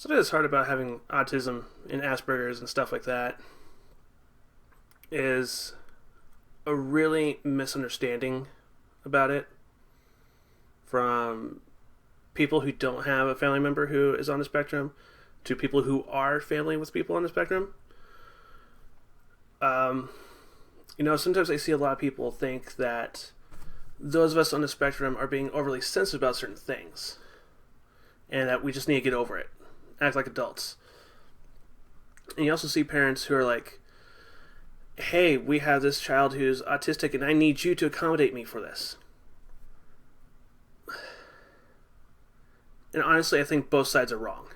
Something that's hard about having autism and Asperger's and stuff like that is a really misunderstanding about it from people who don't have a family member who is on the spectrum to people who are family with people on the spectrum. Sometimes I see a lot of people think that those of us on the spectrum are being overly sensitive about certain things and that we just need to get over it, act like adults. And you also see parents who are like, hey, we have this child who's autistic and I need you to accommodate me for this. And honestly, I think both sides are wrong.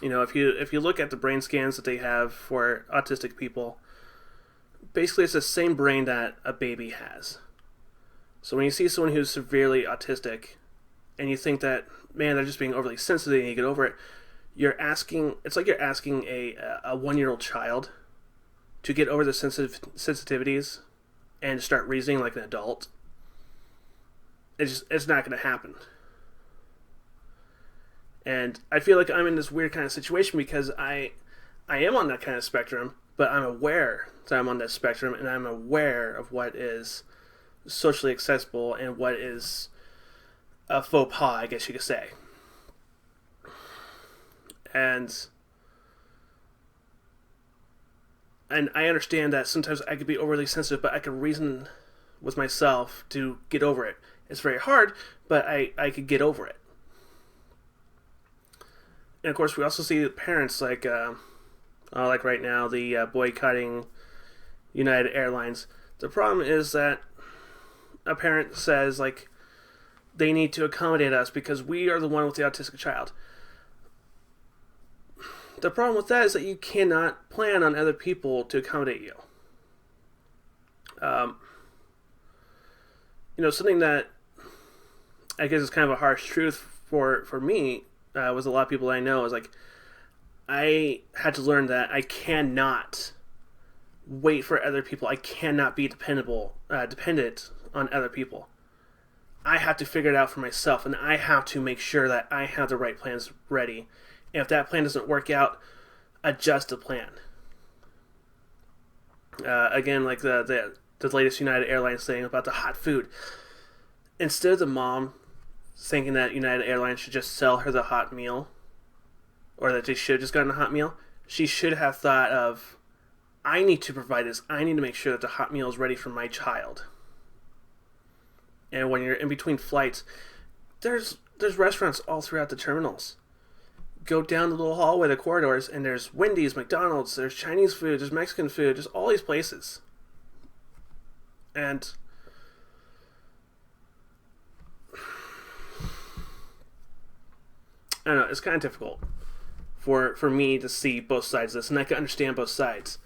If you look at the brain scans that they have for autistic people, basically it's the same brain that a baby has. So when you see someone who's severely autistic, and you think that, man, they're just being overly sensitive and you get over it, it's like you're asking a 1-year-old child to get over the sensitivities and start reasoning like an adult. It's not going to happen. And I feel like I'm in this weird kind of situation because I am on that kind of spectrum, but I'm aware that I'm on that spectrum, and I'm aware of what is socially accessible and what is a faux pas, I guess you could say. And I understand that sometimes I could be overly sensitive, but I can reason with myself to get over it. It's very hard, but I could get over it. And of course, we also see parents like right now, the boycotting United Airlines. The problem is that a parent says, like, they need to accommodate us because we are the one with the autistic child. The problem with that is that you cannot plan on other people to accommodate you. Something that I guess is kind of a harsh truth for me, with a lot of people I know, is like, I had to learn that I cannot wait for other people. I cannot be dependent on other people. I have to figure it out for myself, and I have to make sure that I have the right plans ready. And if that plan doesn't work out, adjust the plan. Again, like the latest United Airlines thing about the hot food. Instead of the mom thinking that United Airlines should just sell her the hot meal, or that they should have just gotten a hot meal, she should have thought of, I need to provide this. I need to make sure that the hot meal is ready for my child. And when you're in between flights, there's restaurants all throughout the terminals. Go down the little hallway, the corridors, and there's Wendy's, McDonald's, there's Chinese food, there's Mexican food, there's all these places. And I don't know, it's kind of difficult for me to see both sides of this, and I can understand both sides.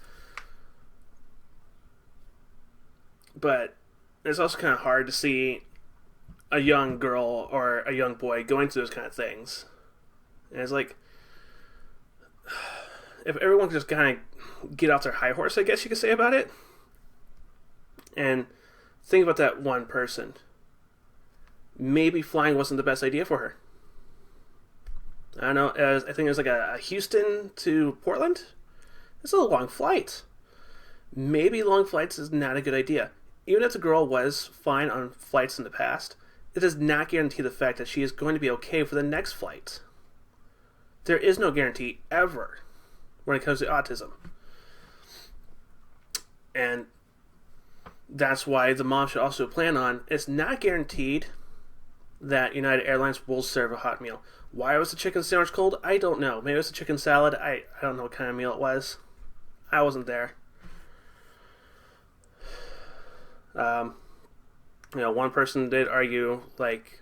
But it's also kind of hard to see a young girl or a young boy going through those kind of things. And it's like, if everyone could just kind of get off their high horse, I guess you could say, about it, and think about that one person. Maybe flying wasn't the best idea for her. I don't know, I think it was like a Houston to Portland. It's a long flight. Maybe long flights is not a good idea. Even if the girl was fine on flights in the past, it does not guarantee the fact that she is going to be okay for the next flight. There is no guarantee ever when it comes to autism. And that's why the mom should also plan on, it's not guaranteed that United Airlines will serve a hot meal. Why was the chicken sandwich cold? I don't know. Maybe it was a chicken salad. I don't know what kind of meal it was. I wasn't there. One person did argue, like,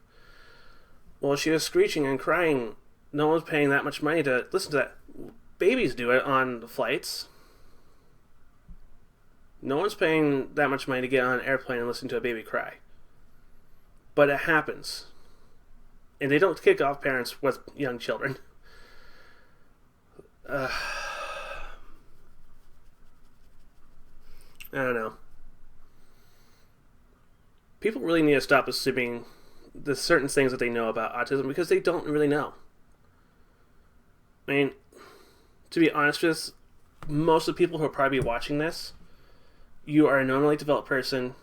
well, she was screeching and crying. No one's paying that much money to listen to that. Babies do it on the flights. No one's paying that much money to get on an airplane and listen to a baby cry. But it happens. And they don't kick off parents with young children. I don't know. People really need to stop assuming the certain things that they know about autism because they don't really know. I mean, to be honest with most of the people who will probably be watching this, you are a normally developed person.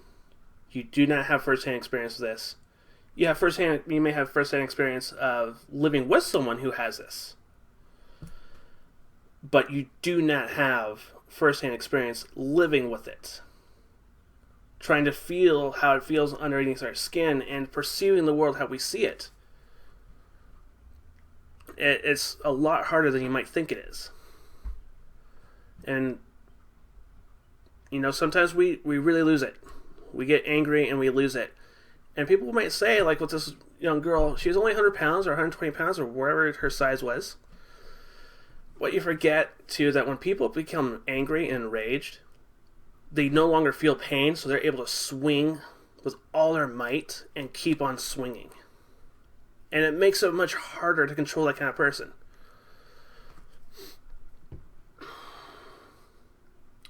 You do not have first-hand experience with this. You may have first-hand experience of living with someone who has this. But you do not have first-hand experience living with it. Trying to feel how it feels underneath our skin and perceiving the world how we see it. It's a lot harder than you might think it is. And, sometimes we really lose it. We get angry and we lose it. And people might say, like with this young girl, she's only 100 pounds or 120 pounds or wherever her size was. What you forget, too, is that when people become angry and enraged, they no longer feel pain, so they're able to swing with all their might and keep on swinging. And it makes it much harder to control that kind of person.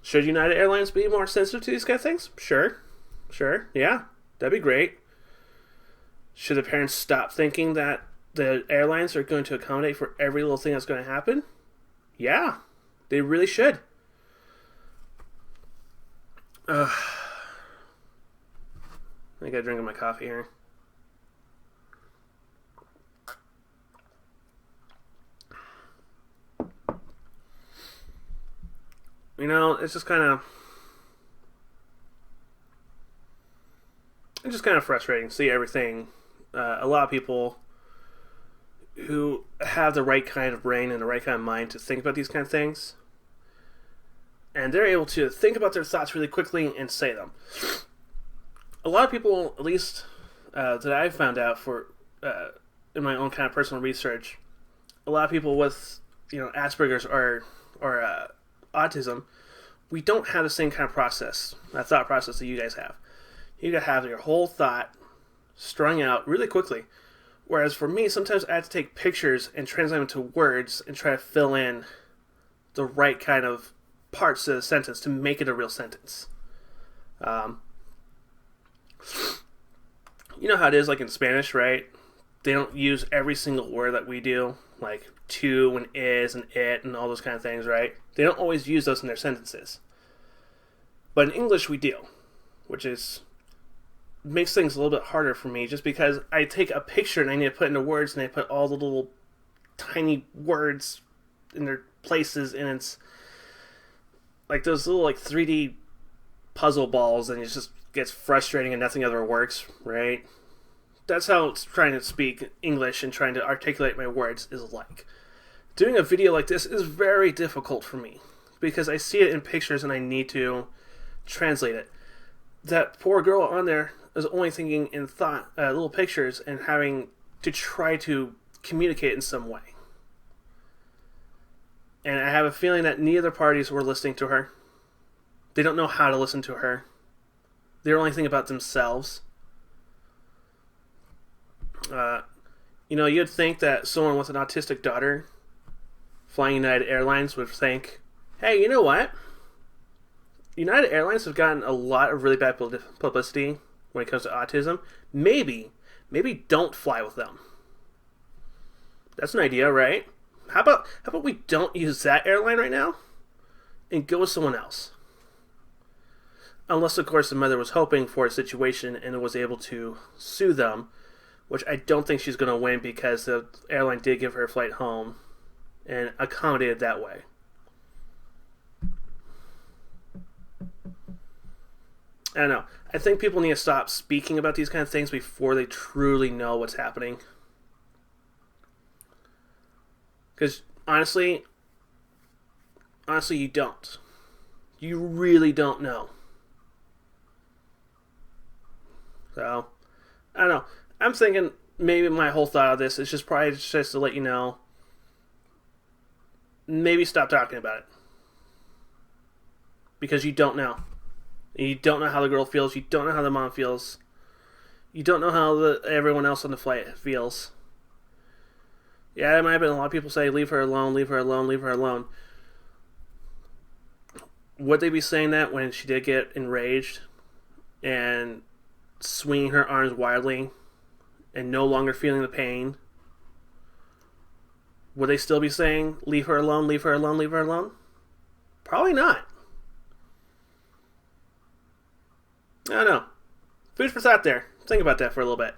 Should United Airlines be more sensitive to these kind of things? Sure, yeah, that'd be great. Should the parents stop thinking that the airlines are going to accommodate for every little thing that's going to happen? Yeah, they really should. I got a drink of my coffee here. It's just kind of frustrating to see everything. A lot of people who have the right kind of brain and the right kind of mind to think about these kind of things, and they're able to think about their thoughts really quickly and say them. A lot of people, at least that I've found out in my own kind of personal research, a lot of people with Asperger's or autism, we don't have the same kind of thought process that you guys have. You gotta have your whole thought strung out really quickly. Whereas for me, sometimes I have to take pictures and translate them into words and try to fill in the right kind of parts of the sentence to make it a real sentence. You know how it is, like in Spanish, right? They don't use every single word that we do, like to and is and it and all those kind of things, right? They don't always use those in their sentences. But in English, we do, which makes things a little bit harder for me, just because I take a picture and I need to put it into words, and I put all the little tiny words in their places, and it's like those little 3D puzzle balls, and it just gets frustrating and nothing ever works, right? That's how trying to speak English and trying to articulate my words is like. Doing a video like this is very difficult for me because I see it in pictures and I need to translate it. That poor girl on there is only thinking in little pictures and having to try to communicate in some way. And I have a feeling that neither parties were listening to her. They don't know how to listen to her. They're only thinking about themselves. You'd think that someone with an autistic daughter flying United Airlines would think, hey, you know what? United Airlines have gotten a lot of really bad publicity when it comes to autism. Maybe don't fly with them. That's an idea, right? How about we don't use that airline right now and go with someone else? Unless, of course, the mother was hoping for a situation and was able to sue them, which I don't think she's going to win because the airline did give her a flight home and accommodated that way. I don't know. I think people need to stop speaking about these kind of things before they truly know what's happening. Because honestly, you don't. You really don't know. So, I don't know. I'm thinking maybe my whole thought of this is just probably just to let you know, maybe stop talking about it. Because you don't know. You don't know how the girl feels. You don't know how the mom feels. You don't know how everyone else on the flight feels. Yeah, there might have been a lot of people say, leave her alone, leave her alone, leave her alone. Would they be saying that when she did get enraged and swinging her arms wildly and no longer feeling the pain, would they still be saying, leave her alone, leave her alone, leave her alone? Probably not. I don't know. Food for thought there. Think about that for a little bit.